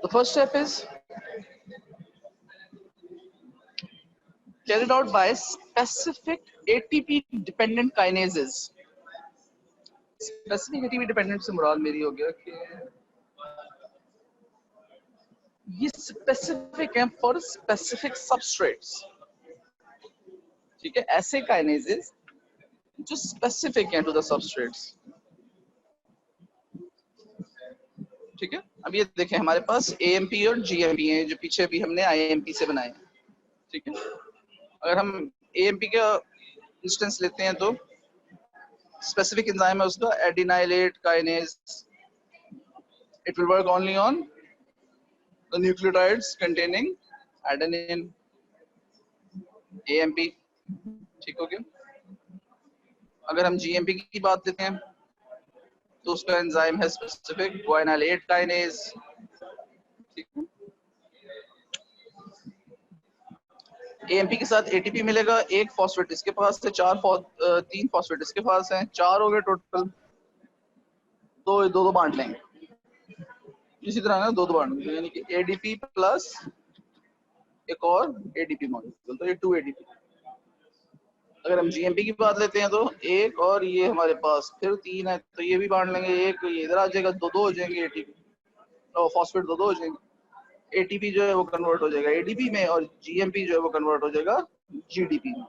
The first step is carried out by specific ATP dependent kinases. Specific ATP dependent से मुराद मेरी हो गया कि ये स्पेसिफिक है फॉर स्पेसिफिक सबस्ट्रेट्स, ठीक है, ऐसे काइनेजेस जो स्पेसिफिक हैं टू द सबस्ट्रेट्स, ठीक है। अब ये देखें हमारे पास AMP और GMP हैं जो पीछे भी हमने IMP से बनाए हैं, ठीक है। अगर हम AMP का इंस्टेंस लेते हैं तो स्पेसिफिक एंजाइम है उसका adenylate kinase, it will work only on the nucleotides containing adenine, AMP, ठीक हो गया। अगर हम GMP की बात लेते हैं तो उसका एंजाइम है स्पेसिफिक ग्वाइनालेट काइनेज, ठीक है। AMP के साथ ATP मिलेगा, एक फॉस्फेट इसके पास है, तीन फॉस्फेट इसके पास हैं, 4 हो गए टोटल, दो बांट लेंगे, इसी तरह ना दो बांट लेंगे, यानी कि ADP प्लस एक और ADP मॉलिक्यूल, तो ये 2 ADP। अगर हम GMP की बात लेते हैं तो एक और ये हमारे पास फिर 3 है, तो ये भी बांट लेंगे, एक ये इधर आ जाएगा, दो हो जाएंगे ATP और फॉस्फेट दो हो जाएंगे, ATP जो है वो कन्वर्ट हो जाएगा ADP में और GMP जो है वो कन्वर्ट हो जाएगा GDP में,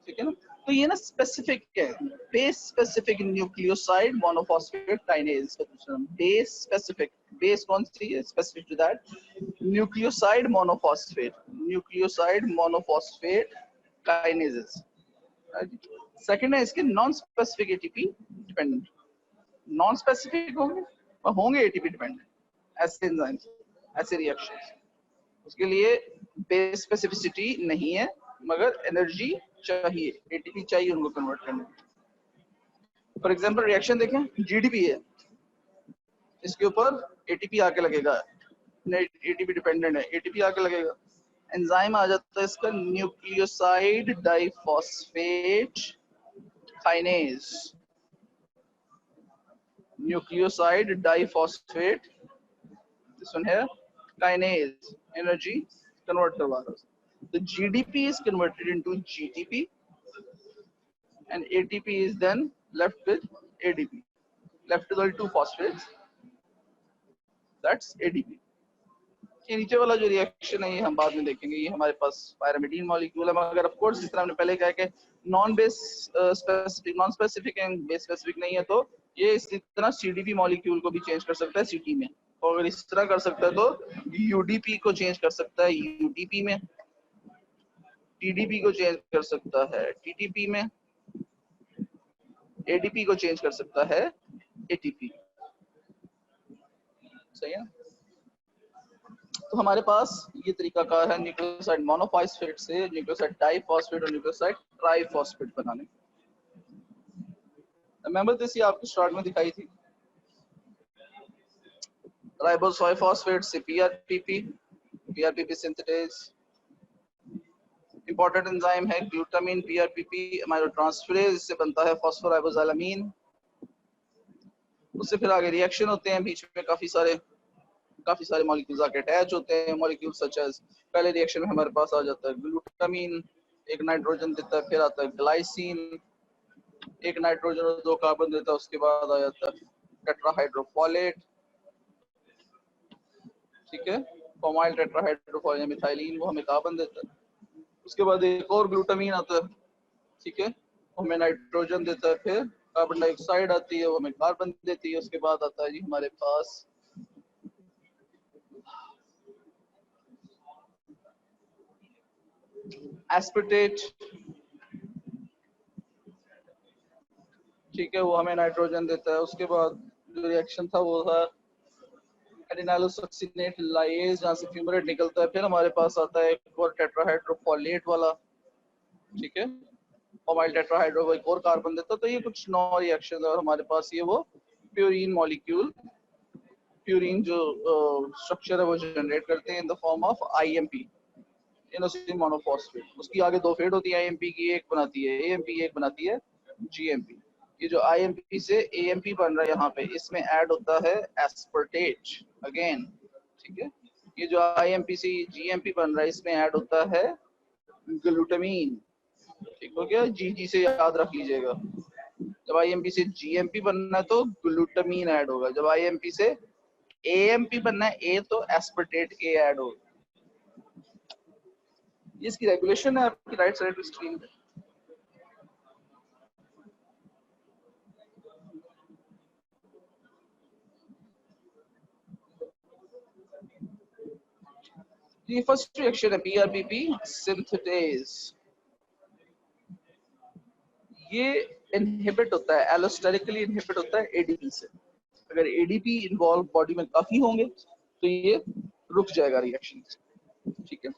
ठीक है ना। तो ये ना स्पेसिफिक है, base specific nucleoside monophosphate kinase का दूसरा नाम, बेस स्पेसिफिक, बेस कौन सी है, specific to that nucleoside monophosphate kinases. Second है इसके non specific ATP dependent, non specific होंगे ATP डिपेंडेंट ऐसे एंजाइम्स, ऐसे रिएक्शंस, उसके लिए बेस स्पेसिफिसिटी नहीं है मगर एनर्जी चाहिए, ATP चाहिए उनको कन्वर्ट करने के। फॉर एग्जांपल रिएक्शन देखें, GDP है, इसके ऊपर ATP आके लगेगा, ATP डिपेंडेंट है, ATP आके लगेगा, एंजाइम आ जाता है इसका nucleoside diphosphate kinase, nucleoside diphosphate, this one here kinase, energy convert करवा रहा है। The GDP is converted into GTP and ATP is then left with ADP, left with only 2 phosphates, that's ADP। ये नीचे वाला जो रिएक्शन है ये हम बाद में देखेंगे, ये हमारे पास पायरामिडीन मॉलिक्यूल है, मगर ऑफ कोर्स जिस तरह हमने पहले कहा कि non specific and base specific नहीं है, तो ये इसी तरह CDP मॉलिक्यूल को भी चेंज कर सकता है CT में, और अगर इस तरह कर सकता है तो UDP को चेंज कर सकता है UTP में, TDP को चेंज कर सकता है TTP में, ADP को चेंज कर सकता है ATP, सही है। तो हमारे पास ये तरीका कार है न्यूक्लियोसाइड मोनोफॉस्फेट से न्यूक्लियोसाइड डाइफॉस्फेट और न्यूक्लियोसाइड ट्राइफॉस्फेट बनाने। रिमेंबर दिस, ये आपको स्टार्ट में दिखाई थी, राइबोसोई फॉस्फेट से PRPP सिंथेटेज, इंपॉर्टेंट एंजाइम है ग्लूटामिन PRPP अमाइनो ट्रांसफरेज, इससे बनता है फॉस्फोराइबोजैलामीन, उससे फिर आगे रिएक्शन होते हैं, बीच में काफी सारे मॉलिक्यूल्स आके अटैच होते हैं, मॉलिक्यूल सच एज, पहले रिएक्शन में हमारे पास आ जाता है ग्लूटामिन, एक नाइट्रोजन देता है, फिर आता है ग्लाइसिन, एक नाइट्रोजन और 2 कार्बन देता है, उसके बाद आ जाता है टेट्राहाइड्रोफोलेट, ठीक है, फॉर्माइल टेट्राहाइड्रोफोलेट मिथाइलिन, वो हमें कार्बन देता है, उसके बाद एक और ग्लूटामिन आता है, ठीक है, हमें नाइट्रोजन देता है, फिर कार्बन डाइऑक्साइड आती है, वो हमें कार्बन देती है, उसके बाद आता है जी हमारे पास एस्पेरेट, ठीक है, वो हमें नाइट्रोजन देता है, उसके बाद जो रिएक्शन था वो था एडिनाइलोसक्सिनेट लाइएज, जहाँ से फ्यूमरेट निकलता है, फिर हमारे पास आता है एक और टेट्राहाइड्रोफोलेट वाला, ठीक है, फॉर्माइल टेट्राहाइड्रो, एक और कार्बन देता है, तो ये कुछ 9 रिएक्शन है, और हमारे पास ये वो प्यूरीन मॉलिक्यूल, प्यूरीन जो स्ट्रक्चर है वो जनरेट करते हैं in the form of IMP, inosine monophosphate, उसकी आगे 2 फेड होती है IMP की, एक बनाती है AMP, एक बनाती है GMP। ये जो IMP से AMP बन रहा है यहाँ पे, इसमें ऐड होता है एस्पर्टेट अगेन, ठीक है, ये जो IMP से GMP बन रहा है इसमें ऐड होता है ग्लूटामीन। ठीक हो गया, GG से याद रख लीजिएगा। जब IMP से GMP बनना है तो ग्लूटामीन ऐड होगा, जब IMP से AMP बनना है A तो एस्पर्टेट A ऐड होगा। ये इसकी रेगुलेशन है आपकी राइट साइड स्क्रीन पे। ये फर्स्ट रिएक्शन है PRPP सिंथेटेज। ये इनहिबिट होता है, एलोस्टेरिकली इनहिबिट होता है ADP से। अगर ADP इन्वॉल्व बॉडी में काफी होंगे तो ये रुक जाएगा रिएक्शन। ठीक है,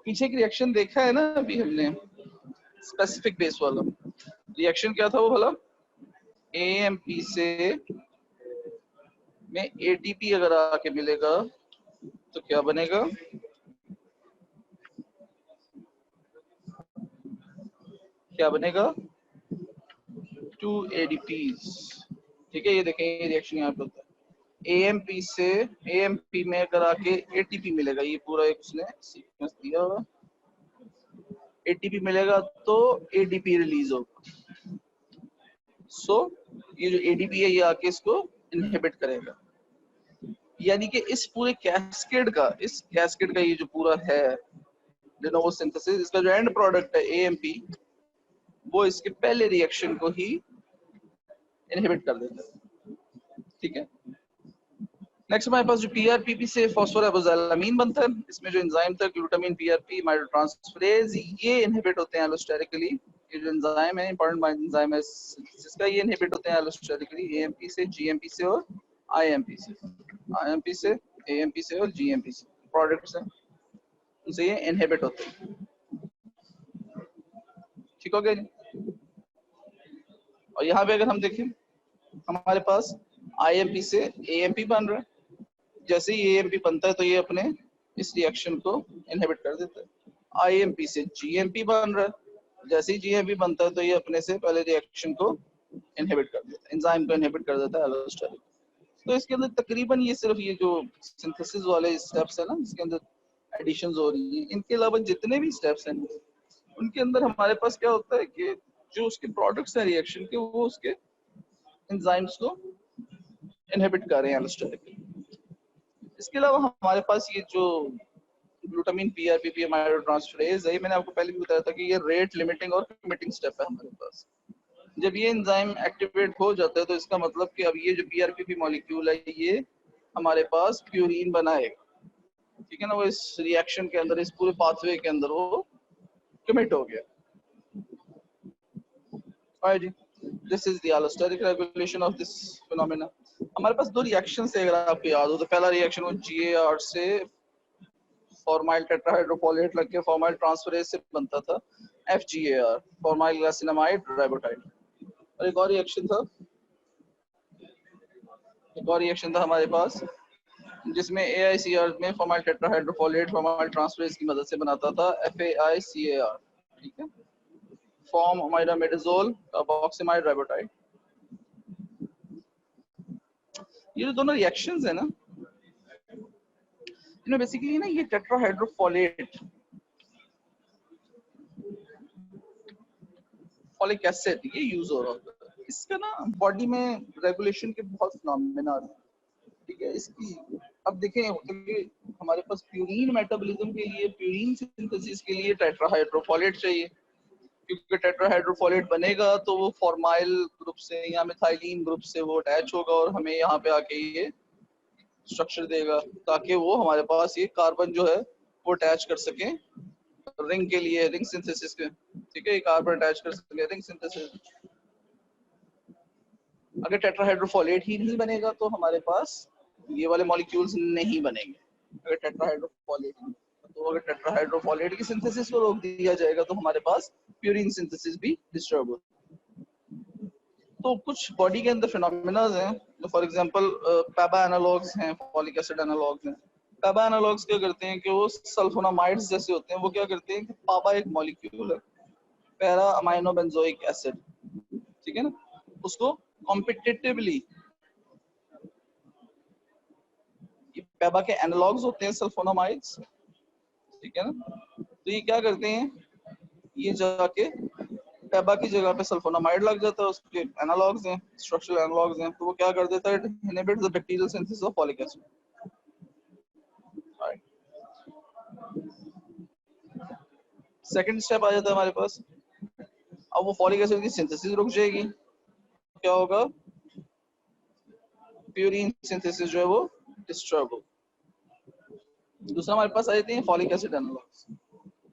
पीछे की रिएक्शन देखा है ना अभी हमने, स्पेसिफिक बेस वाला रिएक्शन क्या था वो भला? AMP से में ATP अगर आके मिलेगा तो क्या बनेगा? क्या बनेगा? 2 ADPs। ठीक है, ये देखें ये रिएक्शन यहाँ पे होता है। AMP से AMP में अगर आके ATP मिलेगा, ये पूरा एक उसने सीक्वेंस दिया हुआ, ATP मिलेगा तो ADP रिलीज होगा। सो ये जो ADP है ये आके इसको इनहिबिट करेगा। यानी कि इस पूरे कैस्केड का ये जो पूरा है de novo सिंथेसिस, इसका जो एंड प्रोडक्ट है AMP, वो इसके पहले रिएक्शन को ही इनहिबिट कर देता है। ठीक है, नेक्स्ट हमारे पास जो PRPP से फॉस्फोराइबोजैलामीन बनता है, इसमें जो एंजाइम था ग्लूटामीन PRP माइटोट्रांसफरेज, ये इनहिबिट होते हैं एलोस्टेरिकली। ये जो एंजाइम है, इंपॉर्टेंट एंजाइम है जिसका, ये इनहिबिट होते हैं एलोस्टेरिकली AMP से, GMP से और IMP से। IMP से, AMP से और GMP से प्रोडक्ट्स हैं, उनसे ये इनहिबिट होते हैं। ठीक हो गया जी। और यहाँ पे अगर हम देखें, हमारे पास IMP से AMP बन रहा है। जैसे ही AMP बनता है तो ये अपने इस रिएक्शन को इनहिबिट कर देता है। IMP से GMP बन रहा है, जैसे ही GMP बनता है तो ये अपने से पहले रिएक्शन को इनहिबिट कर देता है, एंजाइम को इनहिबिट कर देता है एलोस्टेरिक। तो इसके अंदर तकरीबन ये सिर्फ ये जो सिंथेसिस वाले स्टेप्स है ना, जिसके अंदर एडिशंस हो रही है, इनके अलावा जितने भी स्टेप्स हैं उनके अंदर हमारे पास क्या होता है कि जो उसके प्रोडक्ट्स हैं रिएक्शन के, वो उसके एंजाइम्स को इनहिबिट कर रहे हैं एलोस्टेरिक। इसके अलावा हमारे पास ये जो ग्लूटामीन PRPP माइटोट्रांसफरेज है, मैंने आपको पहले भी बताया था कि ये रेट लिमिटिंग और कमिटिंग स्टेप है हमारे पास। जब ये एंजाइम एक्टिवेट हो जाता है तो इसका मतलब कि अब ये जो PRPP मॉलिक्यूल है ये हमारे पास प्यूरिन बनाएगा। ठीक है ना, वो इस रिएक्शन के अंदर, इस पूरे पाथवे के अंदर वो कमिट हो गया। जी, this is the allosteric regulation of this phenomena. हमारे पास दो रिएक्शन से अगर आपको याद हो तो पहला रिएक्शन वो GAR से फॉर्माइल टेट्राहाइड्रोफोलेट लग के फॉर्माइल ट्रांसफरेज से बनता था FGAR, फॉर्माइल ग्लासिनामाइड राइबोटाइड। और एक और रिएक्शन था हमारे पास जिसमें AICR में फॉर्माइल टेट्राहाइड्रोफोलेट फॉर्माइल ट्रांसफरेज की मदद से बनाता था FAICAR। ठीक है, फॉर्म अमाइडामेडाजोल कार्बोक्सिमाइड राइबोटाइड। ये जो दोनों रिएक्शंस है ना, इनमें बेसिकली ना ये टेट्राहाइड्रोफोलेट फॉलिक एसिड ये यूज हो रहा होता है। इसका ना बॉडी में रेगुलेशन के बहुत फिनोमेना हैं। ठीक है, इसकी अब देखें हमारे पास प्यूरिन मेटाबॉलिज्म के लिए, प्यूरिन सिंथेसिस के लिए टेट्राहाइड्रोफोलेट चाहिए, क्योंकि टेट्राहाइड्रोफोलेट बनेगा तो वो फॉर्माइल ग्रुप से या मिथाइलिन ग्रुप से वो अटैच होगा और हमें यहाँ पे आके ये स्ट्रक्चर देगा ताकि वो हमारे पास ये कार्बन जो है वो अटैच कर सके रिंग के लिए, रिंग सिंथेसिस के। ठीक है, कार्बन अटैच कर सके रिंग सिंथेसिस। अगर टेट्राहाइड्रोफोलेट ही नहीं बनेगा तो हमारे पास ये वाले मॉलिक्यूल्स नहीं बनेंगे। अगर टेट्राहाइड्रोफोलेट की सिंथेसिस को रोक दिया जाएगा तो हमारे पास प्यूरिन सिंथेसिस भी डिस्टर्ब होगी। तो कुछ बॉडी के अंदर फिनोमेना हैं, फॉर एग्जांपल पैबा एनालॉग्स हैं, फॉलिक एसिड एनालॉग्स हैं। पैबा एनालॉग्स क्या करते हैं कि वो सल्फोनामाइड्स जैसे होते हैं, वो क्या करते हैं कि पाबा एक मॉलिक्यूल है, पैरा अमाइनो बेंजोइक एसिड, ठीक है ना, उसको कॉम्पिटिटिवली पैबा के एनालॉग्स होते हैं सल्फोनामाइड्स, ठीक है ना। तो ये क्या करते हैं, ये जाके पैबा की जगह पे सल्फोनामाइड लग जाता है, उसके एनालॉग्स हैं, स्ट्रक्चरल एनालॉग्स हैं, तो वो क्या कर देता है, it inhibits the bacterial synthesis of folic acid. Second step आ जाता है हमारे पास, अब वो फॉलिक एसिड की सिंथेसिस रुक जाएगी, क्या होगा, प्यूरिन सिंथेसिस जो है वो डिस्टर्ब हो। दूसरा हमारे पास आ जाते हैं फॉलिक एसिड एनालॉग्स।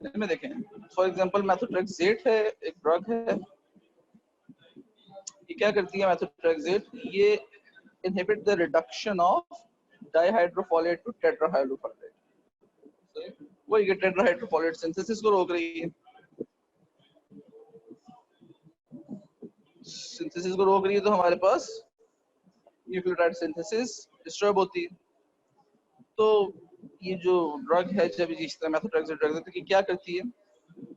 इसमें देखें फॉर एग्जांपल मेथोट्रेक्सेट है, एक ड्रग है, ये क्या करती है मेथोट्रेक्सेट, ये inhibit the reduction of dihydrofolate to tetrahydrofolate, वो ये टेट्राहाइड्रोफोलेट सिंथेसिस को रोक रही है, सिंथेसिस को रोक रही है, तो हमारे पास न्यूक्लियोटाइड सिंथेसिस डिस्टर्ब होती है। तो ये जो ड्रग है, जब इस तरह मेथोट्रेक्सेट ड्रग है, तो ये क्या करती है,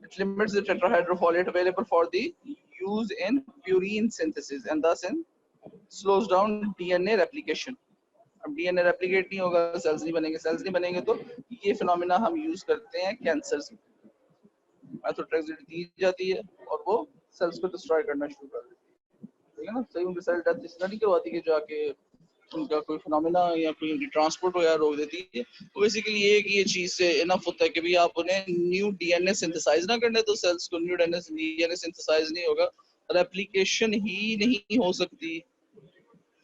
it limits the tetrahydrofolate available for the use in purine synthesis and thus in slows down DNA replication। अब DNA रेप्लिकेट नहीं होगा, सेल्स नहीं बनेंगे, सेल्स नहीं बनेंगे तो ये फिनोमिना हम यूज करते हैं कैंसर में, मेथोट्रेक्सेट दी जाती है और वो सेल्स को डिस्ट्रॉय करना शुरू कर देती है, ठीक है ना। सही उनकी सेल डेथ इसलिए नहीं करवाती है, जाके उनका कोई फिनोमिना या कोई ट्रांसपोर्ट वगैरह रोक देती है। तो बेसिकली ये कि ये चीज से इनफ होता है कि भी आप उन्हें न्यू डीएनए सिंथेसाइज ना करने, तो सेल्स को न्यू डीएनए सिंथेसाइज नहीं होगा, रेप्लिकेशन ही नहीं हो सकती,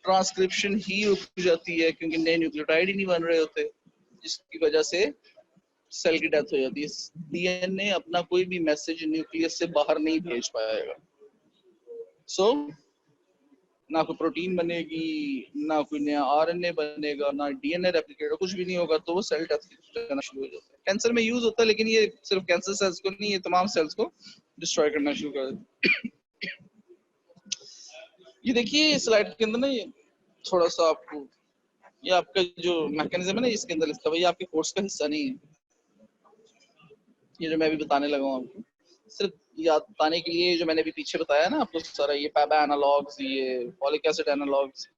ट्रांसक्रिप्शन ही रुक जाती है क्योंकि नए न्यूक्लियोटाइड ही नहीं बन रहे होते, जिसकी वजह से सेल की डेथ हो जाती है। डीएनए अपना कोई भी मैसेज न्यूक्लियस से बाहर नहीं भेज पाएगा, सो ना कोई प्रोटीन बनेगी, ना कोई नया आरएनए बनेगा, ना डीएनए रेप्लिकेट, कुछ भी नहीं होगा, तो वो सेल डेथ करना शुरू हो जाता है। कैंसर में यूज होता है, लेकिन ये सिर्फ कैंसर सेल्स को नहीं, ये तमाम सेल्स को डिस्ट्रॉय करना शुरू कर देता है। ये देखिए स्लाइड के अंदर ना, ये थोड़ा सा आपको, ये आपका जो मैकेनिज्म है ना इसके अंदर लिखा हुआ, ये आपके कोर्स का हिस्सा नहीं है, ये जो मैं अभी बताने लगा हूँ आपको, सिर्फ याद बताने के लिए, जो मैंने अभी पीछे बताया ना आपको सारा, ये पैबा एनालॉग्स, ये फॉलिक एसिड एनालॉग्स,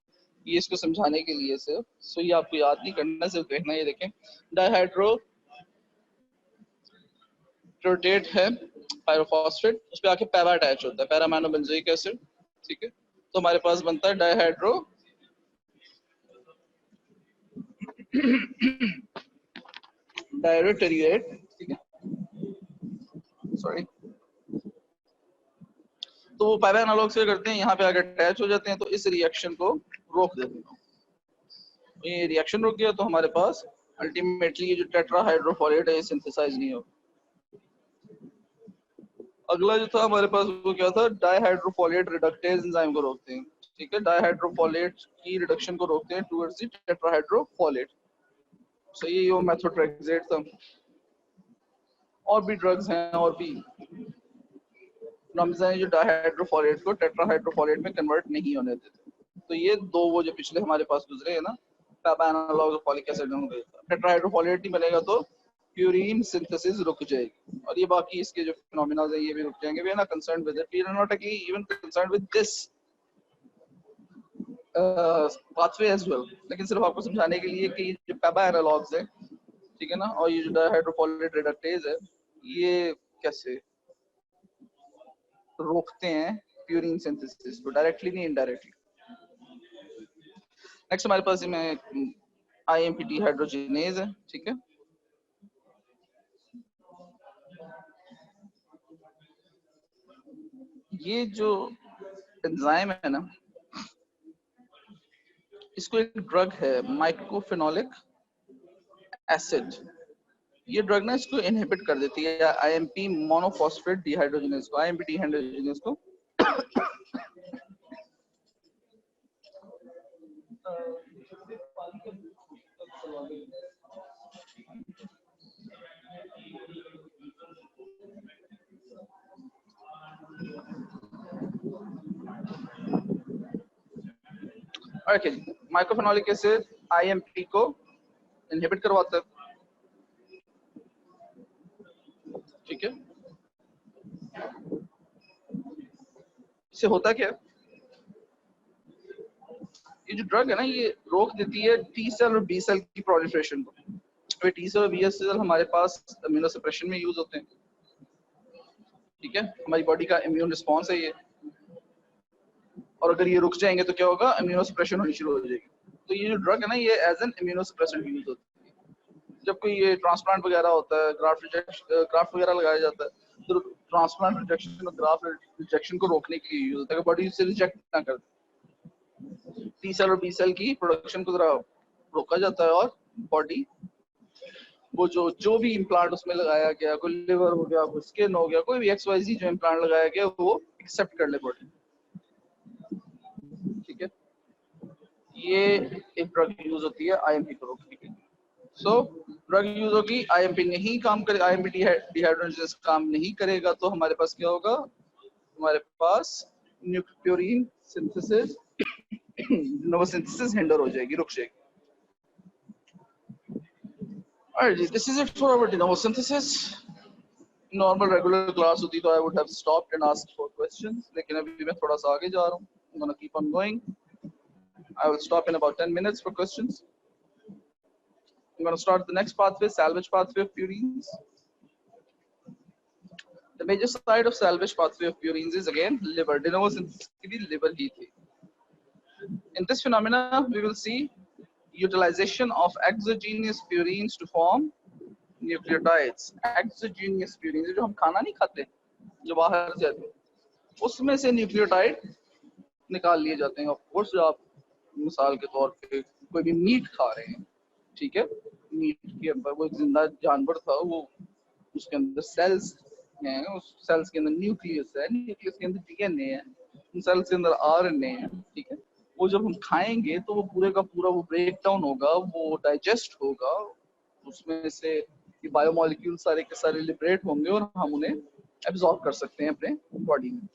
ये इसको समझाने के लिए सिर्फ, सो ये आपको याद नहीं करना, सिर्फ देखना। ये देखें डाइहाइड्रो प्रोटेट है पायरोफॉस्फेट, उस पे आके पैबा अटैच होता है, पैरामाइनो बेंजोइक एसिड, ठीक है। तो हमारे पास बनता है डाइहाइड्रो डायरोटेरिएट, ठीक है, सॉरी। तो वो पैबा एनालॉग से करते हैं, यहाँ पे आके अटैच हो जाते हैं, तो इस रिएक्शन को रोक देते हैं। ये रिएक्शन रुक गया तो हमारे पास अल्टीमेटली ये जो टेट्राहाइड्रोफोलेट है ये सिंथेसाइज नहीं होगा। अगला जो था हमारे पास वो क्या था, डाइहाइड्रोफोलेट रिडक्टेज एंजाइम को रोकते हैं, ठीक है, डाइहाइड्रोफोलेट की रिडक्शन को रोकते हैं टुवर्ड्स द टेट्राहाइड्रोफोलेट। सही है, ये मेथोट्रेक्सेट था। और भी ड्रग्स हैं, और भी ड्रग्स हैं जो डाइहाइड्रोफोलेट को टेट्राहाइड्रोफोलेट में कन्वर्ट नहीं होने देते। तो ये दो वो जो पिछले हमारे पास गुजरे हैं ना, पैबा एनालॉग और फॉलिक एसिड में, टेट्राहाइड्रोफोलेट नहीं बनेगा तो प्यूरिन सिंथेसिस रुक जाएगी, और ये बाकी इसके जो फिनोमेना है ये भी रुक जाएंगे। We are not concerned with it, we are not even concerned with this pathway as well, लेकिन सिर्फ आपको समझाने के लिए कि जो पैबा एनालॉग्स है, ठीक है ना, और ये जो डाइहाइड्रोफोलेट रिडक्टेज है, ये कैसे रोकते हैं प्यूरिन सिंथेसिस को, डायरेक्टली नहीं इनडायरेक्टली। नेक्स्ट हमारे पास में आईएमपी हाइड्रोजिनेज है, ठीक है। ये जो एंजाइम है ना, इसको एक ड्रग है माइक्रोफेनोलिक एसिड, ये ड्रग ना इसको इनहिबिट कर देती है, आईएमपी मोनोफॉस्फेट डिहाइड्रोजिनेज को, आईएमपी डिहाइड्रोजिनेज को ओके, माइक्रोफेनोलिक एसिड आईएमपी को इनहिबिट करवाता है, ठीक है। इससे होता क्या, ये जो ड्रग है ना ये रोक देती है टी सेल और बी सेल की प्रोलिफरेशन को। टी सेल और बी सेल हमारे पास इम्यूनो सप्रेशन में यूज होते हैं, ठीक है, हमारी बॉडी का इम्यून रिस्पॉन्स है ये। और अगर ये रुक जाएंगे तो क्या होगा, इम्यूनो सप्रेशन होनी शुरू हो जाएगी। तो ये जो ड्रग है ना ये as an immunosuppressant use होती है। जब कोई ये ट्रांसप्लांट वगैरह होता है, ग्राफ्ट वगैरह लगाया जाता है, तो ट्रांसप्लांट रिजेक्शन और ग्राफ्ट रिजेक्शन को रोकने के लिए यूज होता है, बॉडी से रिजेक्ट ना कर दे। टी सेल और बी सेल की प्रोडक्शन को जरा रोका जाता है और बॉडी वो जो भी इम्प्लांट उसमें लगाया गया, कोई लिवर हो गया, कोई स्किन हो गया, कोई भी XYZ जो इम्प्लांट लगाया गया वो एक्सेप्ट कर ले बॉडी, ठीक है। ये एक ड्रग यूज होती है IMP को रोकने के लिए। सो ड्रग यूज होगी, IMP नहीं काम करे, IMP डिहाइड्रोजनेस काम नहीं करेगा तो हमारे पास क्या होगा, हमारे पास न्यूक्लियोटाइड सिंथेसिस सिंथेसिस हिंडर हो जाएगी, रुक जाएगी। Alright, this is it for our de novo synthesis. Normal regular class होती तो I would have stopped and asked for questions, लेकिन अभी मैं थोड़ा सा आगे जा रहा हूँ। I'm gonna keep on going. I will stop in about 10 minutes for questions. I'm gonna start the next pathway, salvage pathway of purines. The major side of salvage pathway of purines is again liver. De novo synthesis की भी liver ही थी. In this phenomena, we will see utilization of exogenous purines to form nucleotides. Exogenous purines जो हम खाना नहीं खाते, जो बाहर से आते हैं, उसमें से न्यूक्लियोटाइड निकाल लिए जाते हैं। ऑफ कोर्स आप मिसाल के तौर पे कोई भी मीट खा रहे हैं, ठीक है, मीट के अंदर वो एक जिंदा जानवर था, वो उसके अंदर सेल्स हैं, उस सेल्स के अंदर न्यूक्लियस है, न्यूक्लियस के अंदर DNA है, उन सेल्स के अंदर RNA है, ठीक है। वो जब हम खाएंगे तो वो पूरे का पूरा वो ब्रेक डाउन होगा, वो डाइजेस्ट होगा, उसमें से ये बायोमोलिक्यूल सारे के सारे लिबरेट होंगे और हम उन्हें एब्जॉर्ब कर सकते हैं अपने बॉडी में,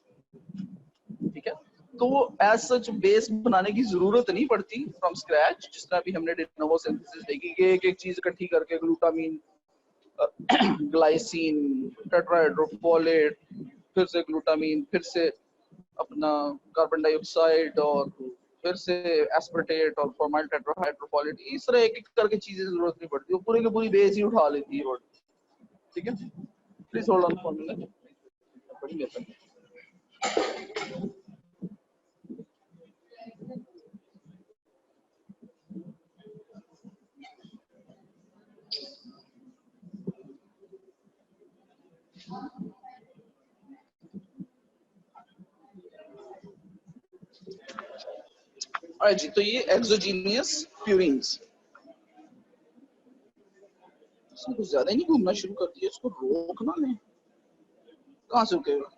ठीक है। तो एज सच बेस बनाने की जरूरत नहीं पड़ती फ्रॉम स्क्रैच, जिस तरह भी हमने de novo synthesis देखी कि एक एक चीज इकट्ठी करके ग्लूटामीन, ग्लाइसिन, टेट्राहाइड्रोफोलेट, फिर से ग्लूटामीन, फिर से अपना कार्बन डाइऑक्साइड और फिर से एस्पर्टेट और फॉर्माइल टेट्राहाइड्रोफोलेट, इस तरह एक एक करके चीजें जरूरत नहीं पड़ती, वो पूरी की पूरी बेस ही उठा लेती है बॉडी, ठीक है। Please hold on for minute, पढ़ी लेते हैं। जी, तो ये एक्सोजीनियस प्यूरिन्स, इसने कुछ ज्यादा ही नहीं घूमना शुरू कर दिया, इसको रोकना नहीं, कहाँ से रुकेगा,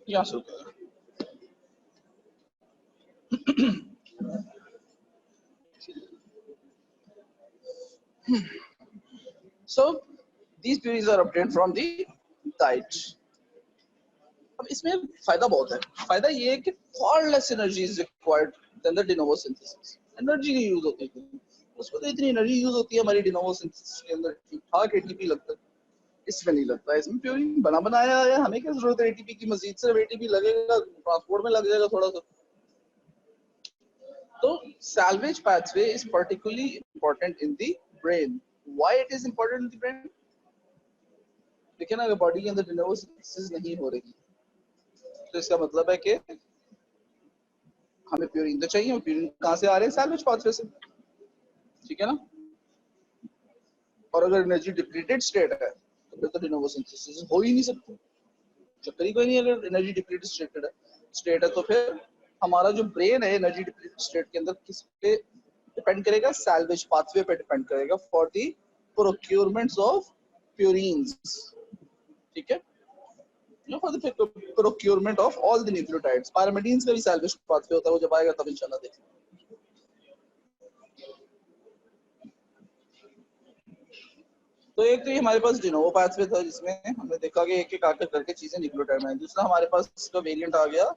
यहाँ से रुकेगा। So these purines are obtained from the diet. अब इसमें फायदा बहुत है। फायदा ये है कि far less energy is required than the de novo synthesis. Energy नहीं यूज होती है उसमें, तो इतनी एनर्जी यूज होती है हमारी de novo synthesis के अंदर, ठीक ठाक ATP लगता है, इसमें नहीं लगता है। इसमें प्यूरिन बना बनाया है, हमें क्या जरूरत है ATP की, मजीद से ATP लगेगा ट्रांसपोर्ट में लग जाएगा थोड़ा सा। तो salvage pathway is particularly important in the brain. Why it is important in the brain? देखिए ना, अगर बॉडी के अंदर de novo synthesis नहीं हो रही तो इसका मतलब है कि हमें प्यूरिन तो चाहिए, प्यूरिन कहाँ से आ रहे हैं, सैल्वेज पाथवे से, ठीक है ना। और अगर एनर्जी डिप्लीटेड स्टेट है तो फिर तो de novo synthesis हो ही नहीं सकती, चक्कर ही कोई नहीं। अगर एनर्जी डिप्लीटेड स्टेट है तो फिर हमारा जो ब्रेन है एनर्जी डिप्लीटेड स्टेट के अंदर किस पे डिपेंड करेगा, सैल्वेज पाथवे पे डिपेंड करेगा for the procurements of purines, ठीक है, for the procurement of all the nucleotides. Pyrimidines का भी सैल्वेज पाथवे होता है, वो जब आएगा तब इंशाल्लाह देखेंगे। तो एक तो ये हमारे पास de novo पाथवे था जिसमें हमने देखा कि एक एक आकर करके चीजें न्यूक्लियोटाइड में। दूसरा हमारे पास इसका वेरिएंट आ गया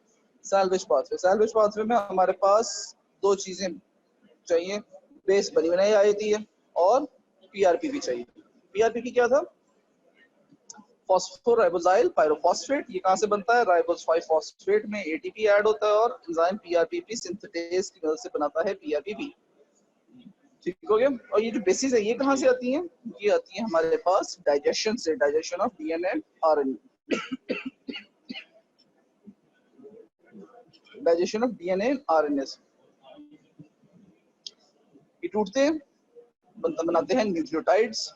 सैल्वेज पाथवे। सैल्वेज पाथवे में हमारे पास दो चीजें चाहिए, बेस बनी बनाई आती है और PRP भी चाहिए। PRP की क्या था, फॉस्फोराइबोजाइल पायरोफॉस्फेट, ये कहाँ से बनता है? राइबोज 5 फॉस्फेट में एटीपी ऐड होता है और एंजाइम पीआरपीपी सिंथेटेज की मदद से बनाता है पीआरपीपी। ठीक हो गया। और ये जो बेसिस है ये कहाँ से आती हैं? ये आती है हमारे पास डाइजेशन से, digestion of DNA RNA, digestion of DNA RNA से ये टूटते हैं, बनाते हैं न्यूक्लियोटाइड्स,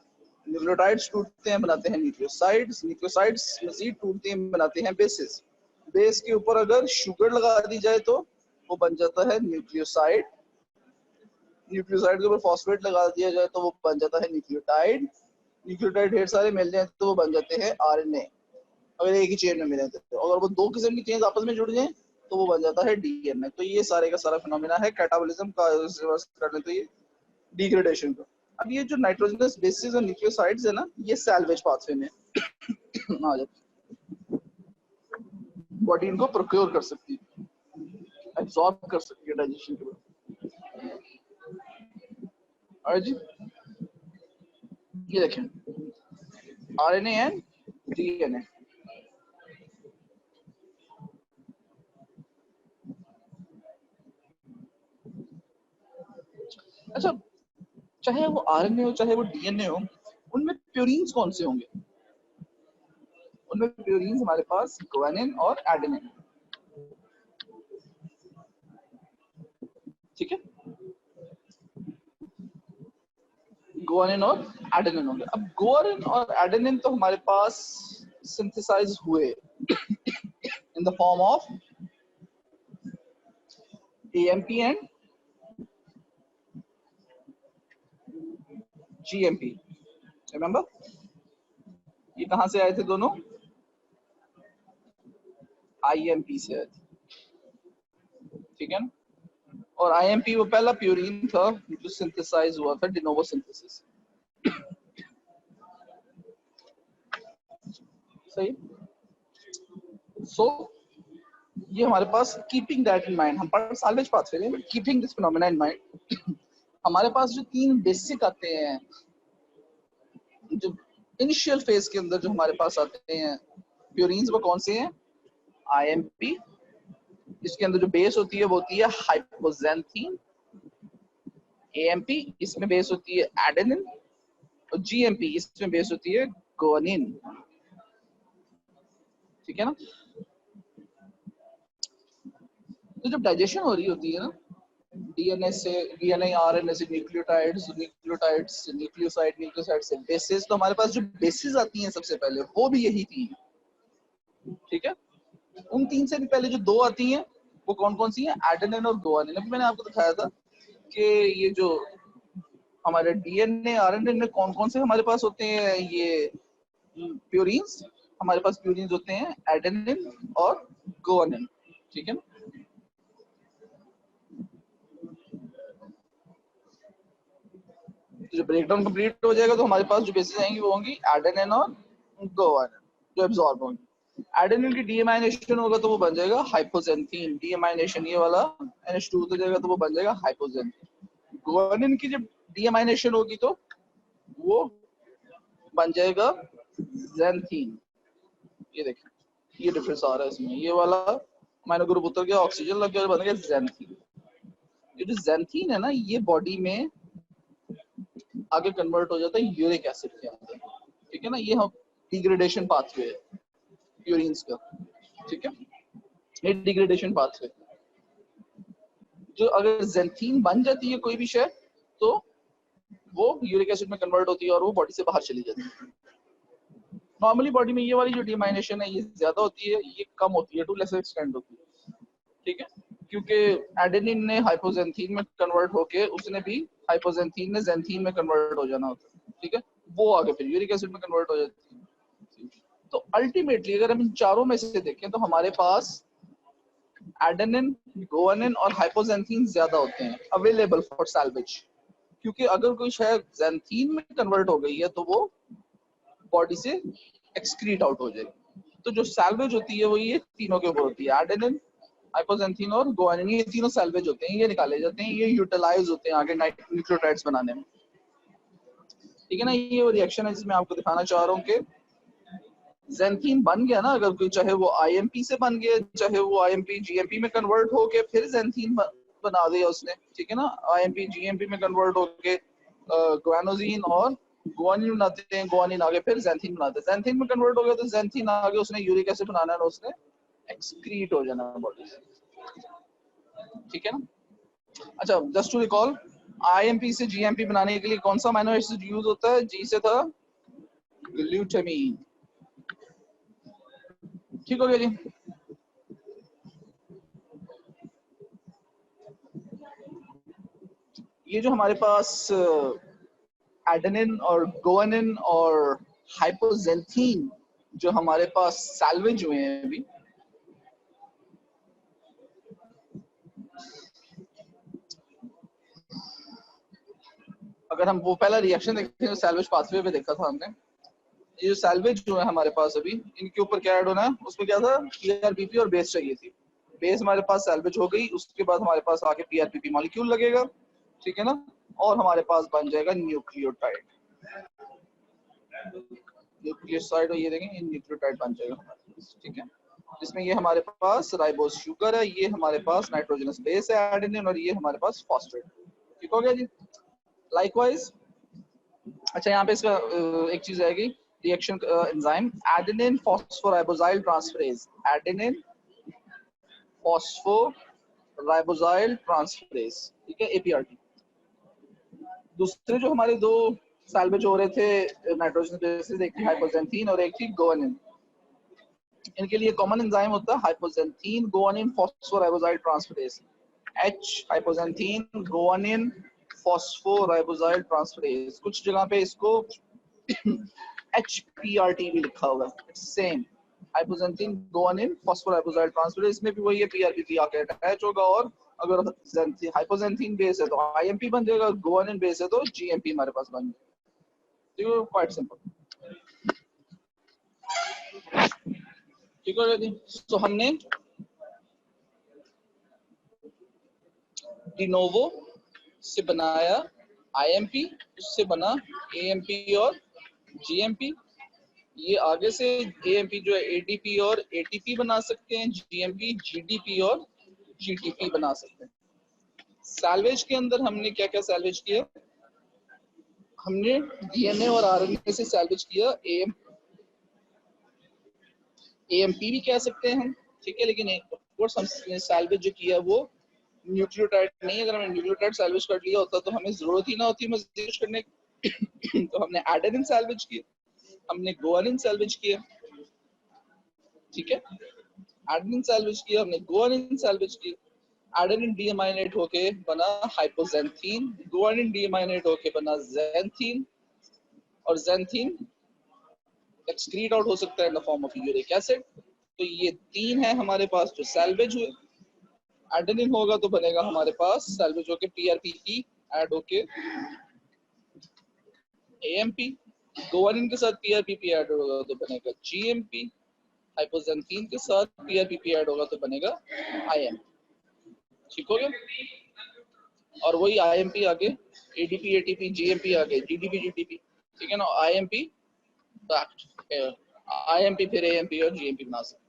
न्यूक्लियोटाइड्स टूटते हैं बनाते हैं न्यूक्लियोसाइड्स, न्यूक्लियोसाइड्स मजीद टूटते हैं बनाते हैं बेसिस, बेस के ऊपर अगर शुगर लगा दी जाए तो वो बन जाता है न्यूक्लियोसाइड, न्यूक्लियोसाइड के ऊपर फॉस्फेट लगा दिया जाए तो वो बन जाता है न्यूक्लियोटाइड, न्यूक्लियोटाइड ढेर सारे मिल जाए तो वो बन जाते हैं आरएनए, अगर एक ही चेन में मिले तो। अगर वो दो किस्म की चेन आपस में जुड़ जाए तो वो बन जाता है डीएनए। तो ये सारे का सारा फिनोमेना है कैटाबॉलिज्म का, रिवर्स कर ले तो ये डिग्रेडेशन का। अब ये जो नाइट्रोजनस बेसिस और न्यूक्लियोसाइड्स है ना, ये सैल्वेज पाथवे में आ जाते हैं, बॉडी इनको प्रोक्योर कर सकती है, एब्जॉर्ब कर सकती है डाइजेशन के बाद। और जी ये देखें आरएनए एंड डीएनए, अच्छा चाहे वो आरएनए हो चाहे वो डीएनए हो, उनमें प्यूरीन्स कौन से होंगे? उनमें प्यूरीन्स हमारे पास ग्वानिन और एडेनिन, ठीक है, ग्वानिन और एडेनिन होंगे। अब ग्वानिन और एडेनिन तो हमारे पास सिंथेसाइज हुए in the form of AMP and GMP, remember ये कहां से आए थे दोनों? आईएमपी से आए थे, ठीक है ना। और आईएमपी वो पहला प्यूरीन था जो सिंथेसाइज हुआ था डिनोवो सिंथेसिस, सही। सो ये हमारे पास कीपिंग दैट इन माइंड, हम पर साल्वेज पाथवे में keeping this phenomena in mind, हमारे पास जो तीन बेसिक आते हैं, जो इनिशियल फेज के अंदर जो हमारे पास आते हैं प्यूरीन्स, वो कौन से हैं? आईएमपी, इसके अंदर जो बेस होती है वो होती है हाइपोजेंथीन, एएमपी इसमें बेस होती है एडेनिन, और जीएमपी इसमें बेस होती है ग्वानिन, ठीक है ना। तो जब डाइजेशन हो रही होती है ना डीएनए से, डीएनए आरएनए से न्यूक्लियोटाइड्स, न्यूक्लियोटाइड्स से न्यूक्लियोसाइड, न्यूक्लियोसाइड से बेसिस, तो हमारे पास जो बेसिस आती हैं सबसे पहले वो भी यही तीन, ठीक है। उन तीन से भी पहले जो दो आती हैं वो कौन कौन सी हैं? एडेनिन और ग्वानिन। अभी मैंने आपको दिखाया था कि ये जो हमारे डीएनए आरएनए में कौन कौन से हमारे पास होते हैं ये प्यूरीन्स, हमारे पास प्यूरीन्स होते हैं एडेनिन और ग्वानिन, ठीक है ना। तो जब ब्रेकडाउन कंप्लीट हो जाएगा तो हमारे पास जो बेसिस आएंगी वो होंगी एडेनिन और ग्वानिन जो एब्जॉर्ब होंगी। एडेनिन की डीएमाइनेशन होगा तो वो बन जाएगा हाइपोजेंथीन, डीएमाइनेशन ये वाला NH2 हो जाएगा तो वो बन जाएगा हाइपोजेंथीन। ग्वानिन की जब डीएमाइनेशन होगी तो वो बन जाएगा जेंथीन। ये देखिए ये डिफरेंस आ रहा है इसमें, ये वाला अमीनो ग्रुप उतर गया, ऑक्सीजन लग गया, बन गया जेंथीन। ये जो जेंथीन है ना ये बॉडी में आगे कन्वर्ट हो जाता है यूरिक एसिड के अंदर, ठीक है ना। ये हम डिग्रेडेशन पाथवे है प्यूरीन्स का, ठीक है, ये डिग्रेडेशन पाथवे। जो अगर जेंथीन बन जाती है कोई भी शय तो वो यूरिक एसिड में कन्वर्ट होती है और वो बॉडी से बाहर चली जाती है। नॉर्मली बॉडी में ये वाली जो डीमाइनेशन है ये ज्यादा होती है, ये कम होती है, टू लेसर एक्सटेंट होती है, ठीक है, क्योंकि एडेनिन ने हाइपोजेंथीन में कन्वर्ट होके उसने भी हाइपोजेंथीन ने जेंथीन में कन्वर्ट हो जाना होता है, ठीक है, वो आगे फिर यूरिक एसिड में कन्वर्ट हो जाती है। तो अल्टीमेटली अगर हम इन चारों में से देखें तो हमारे पास एडेनिन, ग्वानिन और हाइपोजेंथीन ज्यादा होते हैं अवेलेबल फॉर सैल्वेज, क्योंकि अगर कोई शायद जेंथीन में कन्वर्ट हो गई है तो वो बॉडी से एक्सक्रीट आउट हो जाएगी। तो जो सैल्वेज होती है वो ये तीनों के ऊपर होती है, एडेनिन, हाइपोजेंथीन और ग्वानिन, ये तीनों सैल्वेज होते हैं, ये निकाले जाते हैं, ये यूटिलाइज होते हैं आगे न्यूक्लियोटाइड्स बनाने में, ठीक है ना। ये वो रिएक्शन है जिसमें आपको दिखाना चाह रहा हूँ कि ज़ैंथीन बन गया ना, अगर कोई चाहे वो IMP से बन गया, चाहे वो IMP GMP में कन्वर्ट हो के फिर ज़ैंथीन बना दिया उसने, ठीक है ना। IMP GMP में कन्वर्ट हो के ग्वानोजीन और गुआनिन बनाते हैं, गुआनिन आगे फिर ज़ैंथीन बनाते हैं, ज़ैंथीन में कन्वर्ट हो गया तो ज़ैंथीन आगे उसने यूरिक एसिड बनाना है, उसने एक्सक्रीट हो जाना बॉडी से, ठीक है ना। अच्छा, जस्ट टू रिकॉल, IMP से GMP बनाने के लिए कौन सा अमीनो एसिड यूज होता है? G से था ग्लूटामीन, ठीक हो गया जी। ये जो हमारे पास एडेनिन और गुआनिन और हाइपोजेंथीन जो हमारे पास सैल्वेज हुए हैं अभी, अगर हम वो पहला रिएक्शन देखें जो सैल्वेज पाथवे पे देखा था हमने, ये जो सैल्वेज जो है हमारे पास अभी, इनके ऊपर क्या ऐड होना है? उसमें क्या था? PRPP और बेस चाहिए थी, बेस हमारे पास सैल्वेज हो गई, उसके बाद हमारे पास आके PRPP मॉलिक्यूल लगेगा, ठीक है ना, और हमारे पास बन जाएगा न्यूक्लियोटाइड, न्यूक्लियोसाइड, ये देखें न्यूक्लियोटाइड बन जाएगा हमारे पास, ठीक है, जिसमें ये हमारे पास राइबोज शुगर है, ये हमारे पास नाइट्रोजनस बेस है एडेनिन, और ये हमारे पास फॉस्फेट, ठीक हो गया जी। लाइकवाइज, अच्छा यहाँ पे इसका एक चीज आएगी, reaction enzyme adenine phosphoribosyl transferase, adenine phosphoribosyl transferase, ठीक है, APRT। दूसरे जो हमारे दो सैल्वेज हो रहे थे नाइट्रोजन बेसिस, एक थी हाइपोजेंथीन और एक थी गुआनिन, इनके लिए कॉमन एंजाइम होता है hypoxanthine guanine phosphoribosyl transferase, H hypoxanthine guanine phosphoribosyl transferase, कुछ जगह पे इसको HPRT भी लिखा हुआ है, same hypoxanthine guanine phosphoribosyl transferase, इसमें भी वही है, PRPP आके अटैच होगा, और अगर हाइपोजेंथीन बेस है तो IMP बन जाएगा, गुआनिन बेस है तो GMP हमारे पास बन जाएगा, क्वाइट सिंपल, ठीक है जी। तो हमने डिनोवो से बनाया IMP, उससे बना AMP और GMP, ये आगे से AMP जो है ADP और ATP बना सकते हैं, GMP GDP और GTP बना सकते हैं। सैल्वेज के अंदर हमने क्या क्या सैल्वेज किया? हमने DNA और RNA से सैल्वेज किया, AMP भी कह सकते हैं हम, ठीक है, लेकिन ऑफ कोर्स हमने सैल्वेज जो किया वो न्यूक्लियोटाइड नहीं, अगर हमने न्यूक्लियोटाइड सैल्वेज कर लिया होता तो हमें जरूरत ही ना होती मजीद करने की। तो हमने एडेनिन सैल्वेज किया, हमने गुआनिन सैल्वेज किया, ठीक है, एडेनिन सैल्वेज किया, हमने गुआनिन सैल्वेज किया, एडेनिन डीअमाइनेट होके बना हाइपोजेंथीन, गुआनिन डीअमाइनेट होके बना ज़ैंथीन, और ज़ैंथीन एक्सक्रीट आउट हो सकता है in the form of uric acid. तो ये तीन है हमारे पास जो सैल्वेज हुए। एडेनिन होगा तो बनेगा हमारे पास सैल्वेज होके PRPP ऐड होके AMP, गुआनिन के साथ PRPP ऐड होगा तो बनेगा GMP, हाइपोजेंथीन के साथ PRPP ऐड होगा तो बनेगा IMP, ठीक हो गया। और वही IMP आगे ADP ATP GMP आगे GDP GTP, ठीक है ना, IMP IMP फिर AMP और GMP बना सकते।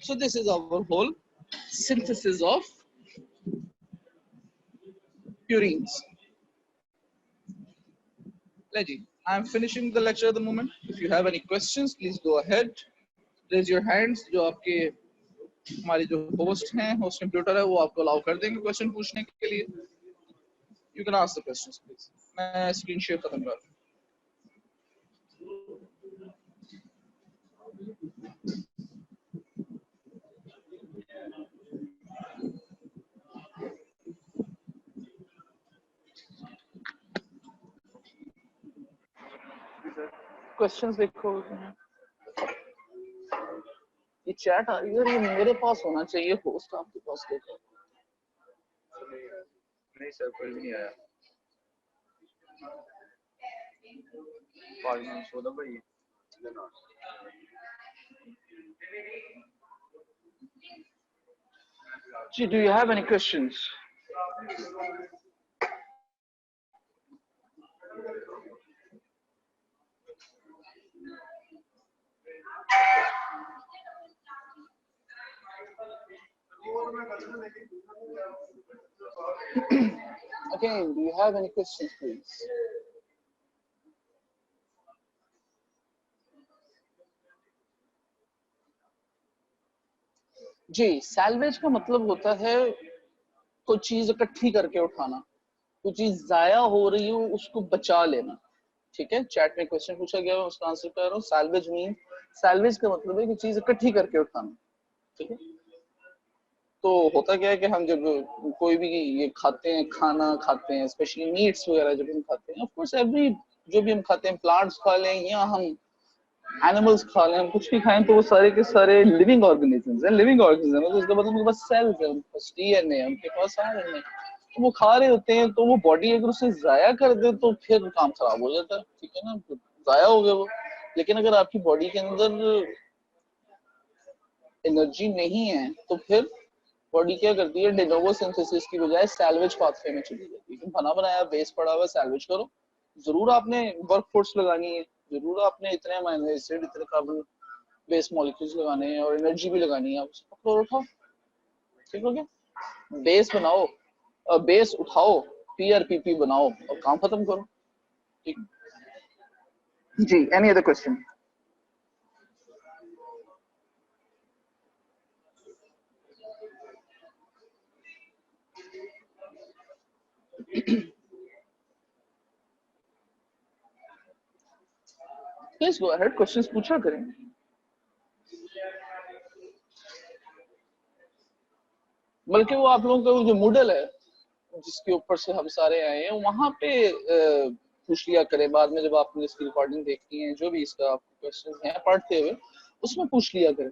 So this is our whole synthesis of purines. I am finishing the lecture at the moment. If you have any questions, please go ahead. Raise your hands. जो आपके हमारे जो host हैं, host computer है, वो आपको अलाउ कर देंगे क्वेश्चन पूछने के लिए। You can ask the questions, please. मैं स्क्रीन शेयर खत्म कर रहा हूँ। क्वेश्चंस देखो, ये चैट आ रही है, ये मेरे पास होना चाहिए, होस्ट आपके पास देखो। नहीं सर, कोई नहीं आया। 5 minutes हो भाई। जी, do you have any questions? Again, do you have any questions, please? जी, सैल्वेज का मतलब होता है कोई चीज इकट्ठी करके उठाना, कोई चीज जाया हो रही हो उसको बचा लेना। ठीक है, चैट में क्वेश्चन पूछा गया है, उसका आंसर कर रहा हूँ। सैल्वेज मीन, सैल्वेज का मतलब है कि चीज इकट्ठी करके उठाना। ठीक है, तो होता क्या है कि हम जब कोई भी ये खाते हैं, खाना खाते हैं, स्पेशली मीट्स वगैरह जब हम खाते हैं, ऑफ कोर्स एवरी जो भी हम खाते हैं, प्लांट्स खा लें या हम एनिमल्स खा लें, हम कुछ भी खाएं, तो वो सारे के सारे लिविंग ऑर्गेनिजम्स हैं। लिविंग ऑर्गेनिज्म है तो इसका मतलब उनके पास सेल्स है, उनके पास डीएनए, उनके पास आरएनए, तो वो खा रहे होते हैं। तो वो बॉडी अगर उसे जाया कर दे तो फिर काम खराब हो जाता है। ठीक है ना, जाया हो गया वो। लेकिन अगर आपकी बॉडी के अंदर एनर्जी नहीं है तो फिर बॉडी क्या करती है, डिनोवो सिंथेसिस की बजाय सैल्वेज पाथवे में चली जाती है। बना बनाया बेस पड़ा हुआ, सैल्वेज करो। जरूर आपने वर्क फोर्स लगानी है, जरूर आपने इतने अमीनो एसिड, इतने कार्बन बेस मॉलिक्यूल्स लगाने हैं और एनर्जी भी लगानी है, उसको पकड़ो और उठाओ। ठीक हो गया, बेस बनाओ, बेस उठाओ, पीआरपीपी बनाओ और काम खत्म करो। ठीक जी, any other question? Please go ahead, questions पूछा करें। बल्कि वो आप लोगों का जो मूडल है जिसके ऊपर से हम सारे आए हैं, वहां पे पूछ लिया करें बाद में, जब आपने इसकी रिकॉर्डिंग देखी है, जो भी इसका आपको क्वेश्चंस हैं पढ़ते हुए, उसमें पूछ लिया करें।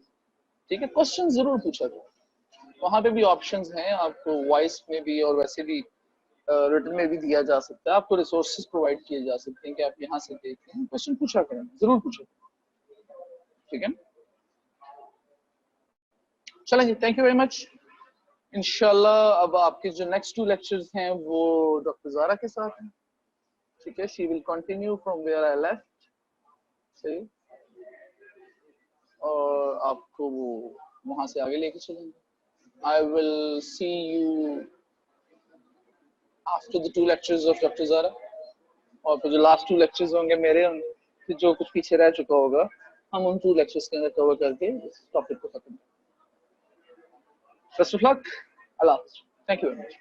ठीक है, क्वेश्चन जरूर पूछा करें। वहां पे भी ऑप्शंस हैं, आपको वॉइस में भी और वैसे भी रिटन में भी दिया जा सकता है। आपको रिसोर्सेज प्रोवाइड किए जा सकते हैं कि आप यहाँ से देखें, क्वेश्चन पूछा करें, जरूर पूछें। ठीक है, चलेंगे, थैंक यू वेरी मच। इंशाल्लाह अब आपके जो नेक्स्ट 2 लेक्चर्स हैं वो डॉक्टर ज़ारा के साथ हैं। ठीक है, she will continue from where I left. सही, और आपको वो वहां से आगे लेके चलेंगे। I will see you after the 2 lectures of doctor Zara, और फिर जो लास्ट 2 लेक्चर्स होंगे मेरे, फिर जो कुछ पीछे रह चुका होगा हम उन 2 लेक्चर्स के अंदर कवर करके इस टॉपिक को खत्म। Best of luck, Allah, thank you very much.